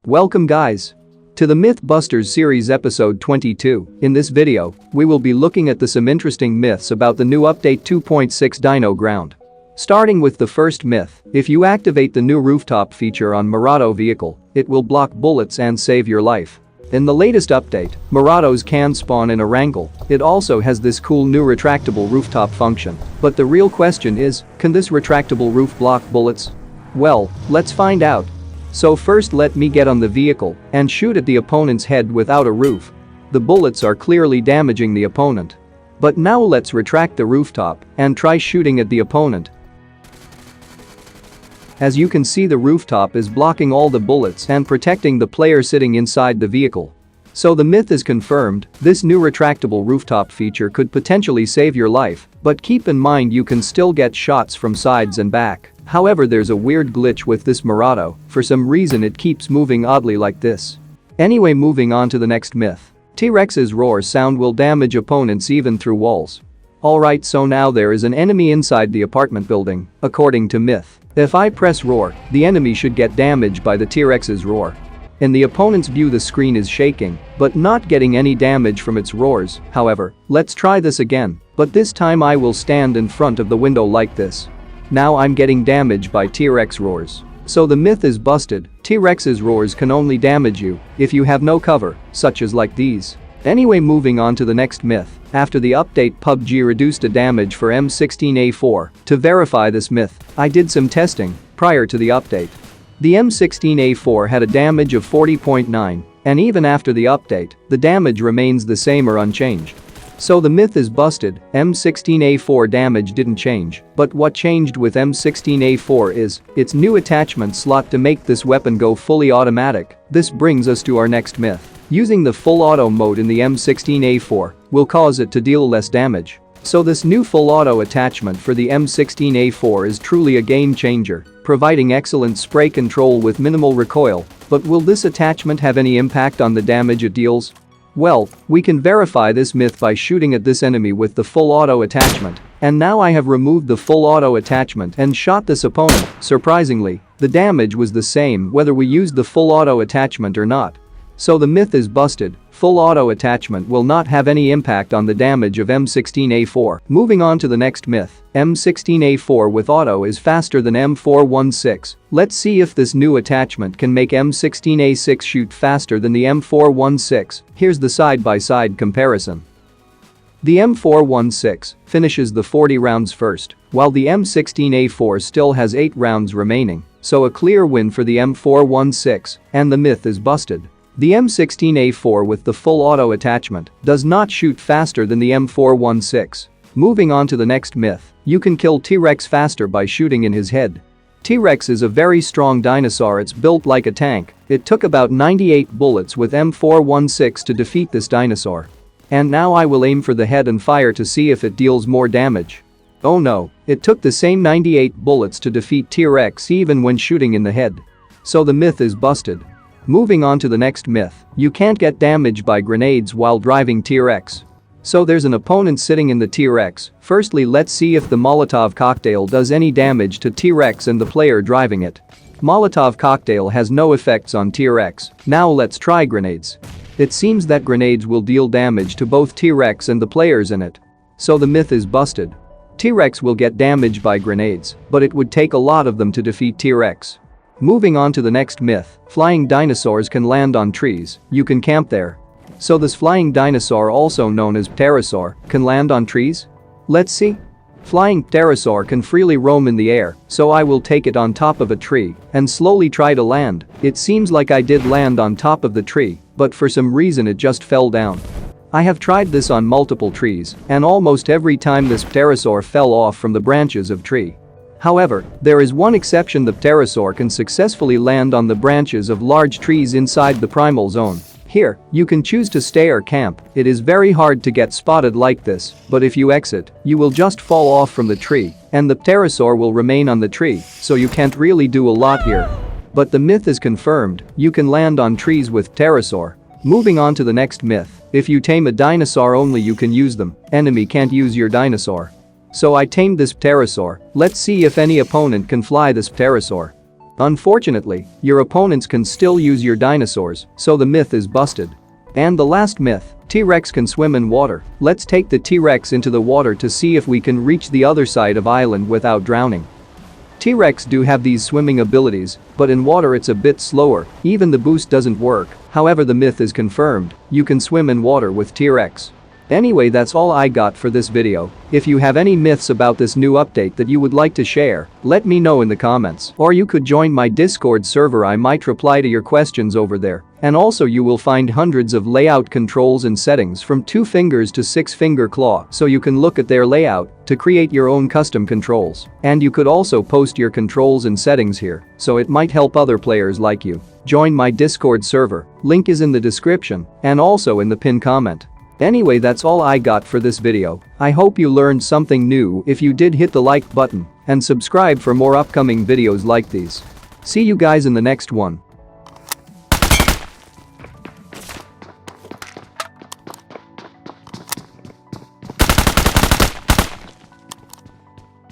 Welcome guys to the MythBusters series episode 22. In this video, we will be looking at some interesting myths about the new update 2.6 Dino-Ground. Starting with the first myth, if you activate the new rooftop feature on Murado vehicle, it will block bullets and save your life. In the latest update, Murados can spawn in a wrangle. It also has this cool new retractable rooftop function. But the real question is, can this retractable roof block bullets? Well, let's find out. So first let me get on the vehicle and shoot at the opponent's head without a roof. The bullets are clearly damaging the opponent. But now let's retract the rooftop and try shooting at the opponent. As you can see, the rooftop is blocking all the bullets and protecting the player sitting inside the vehicle. So the myth is confirmed, this new retractable rooftop feature could potentially save your life, but keep in mind you can still get shots from sides and back. However, there's a weird glitch with this Murado, for some reason it keeps moving oddly like this. Anyway, moving on to the next myth. T-Rex's roar sound will damage opponents even through walls. Alright, so now there is an enemy inside the apartment building, according to myth. If I press roar, the enemy should get damaged by the T-Rex's roar. In the opponent's view, the screen is shaking, but not getting any damage from its roars. However, let's try this again, but this time I will stand in front of the window like this. Now I'm getting damaged by T-Rex roars. So the myth is busted, T-Rex's roars can only damage you if you have no cover, such as like these. Anyway, moving on to the next myth. After the update, PUBG reduced the damage for M16A4. To verify this myth, I did some testing prior to the update. The M16A4 had a damage of 40.9, and even after the update, the damage remains the same or unchanged. So the myth is busted, M16A4 damage didn't change, but what changed with M16A4 is its new attachment slot to make this weapon go fully automatic. This brings us to our next myth. Using the full auto mode in the M16A4 will cause it to deal less damage. So this new full auto attachment for the M16A4 is truly a game changer, providing excellent spray control with minimal recoil. But will this attachment have any impact on the damage it deals? Well, we can verify this myth by shooting at this enemy with the full auto attachment. And now I have removed the full auto attachment and shot this opponent. Surprisingly, the damage was the same whether we used the full auto attachment or not. So the myth is busted, full auto attachment will not have any impact on the damage of M16A4. Moving on to the next myth, M16A4 with auto is faster than M416. Let's see if this new attachment can make M16A6 shoot faster than the M416. Here's the side-by-side comparison. The M416 finishes the 40 rounds first, while the M16A4 still has 8 rounds remaining. So a clear win for the M416, and the myth is busted. The M16A4 with the full auto attachment does not shoot faster than the M416. Moving on to the next myth, you can kill T-Rex faster by shooting in his head. T-Rex is a very strong dinosaur, it's built like a tank. It took about 98 bullets with M416 to defeat this dinosaur. And now I will aim for the head and fire to see if it deals more damage. Oh no, it took the same 98 bullets to defeat T-Rex even when shooting in the head. So the myth is busted. Moving on to the next myth, you can't get damaged by grenades while driving T-Rex. So there's an opponent sitting in the T-Rex. Firstly, let's see if the Molotov cocktail does any damage to T-Rex and the player driving it. Molotov cocktail has no effects on T-Rex. Now let's try grenades. It seems that grenades will deal damage to both T-Rex and the players in it. So the myth is busted. T-Rex will get damaged by grenades, but it would take a lot of them to defeat T-Rex. Moving on to the next myth, flying dinosaurs can land on trees, you can camp there. So this flying dinosaur, also known as pterosaur, can land on trees? Let's see. Flying pterosaur can freely roam in the air, so I will take it on top of a tree and slowly try to land. It seems like I did land on top of the tree, but for some reason it just fell down. I have tried this on multiple trees, and almost every time this pterosaur fell off from the branches of tree. However, there is one exception: the pterosaur can successfully land on the branches of large trees inside the primal zone. Here, you can choose to stay or camp. It is very hard to get spotted like this, but if you exit, you will just fall off from the tree, and the pterosaur will remain on the tree, so you can't really do a lot here. But the myth is confirmed, you can land on trees with pterosaur. Moving on to the next myth, if you tame a dinosaur only you can use them, enemy can't use your dinosaur. So I tamed this pterosaur. Let's see if any opponent can fly this pterosaur. Unfortunately, your opponents can still use your dinosaurs, so the myth is busted. And the last myth, T-Rex can swim in water. Let's take the T-Rex into the water to see if we can reach the other side of island without drowning. T-Rex do have these swimming abilities, but in water it's a bit slower, even the boost doesn't work. However, the myth is confirmed, you can swim in water with T-Rex. Anyway, that's all I got for this video. If you have any myths about this new update that you would like to share, let me know in the comments. Or you could join my Discord server, I might reply to your questions over there. And also you will find hundreds of layout controls and settings from 2 fingers to 6-finger claw, so you can look at their layout to create your own custom controls. And you could also post your controls and settings here, so it might help other players like you. Join my Discord server, link is in the description and also in the pinned comment. Anyway, that's all I got for this video. I hope you learned something new. If you did, hit the like button and subscribe for more upcoming videos like these. See you guys in the next one.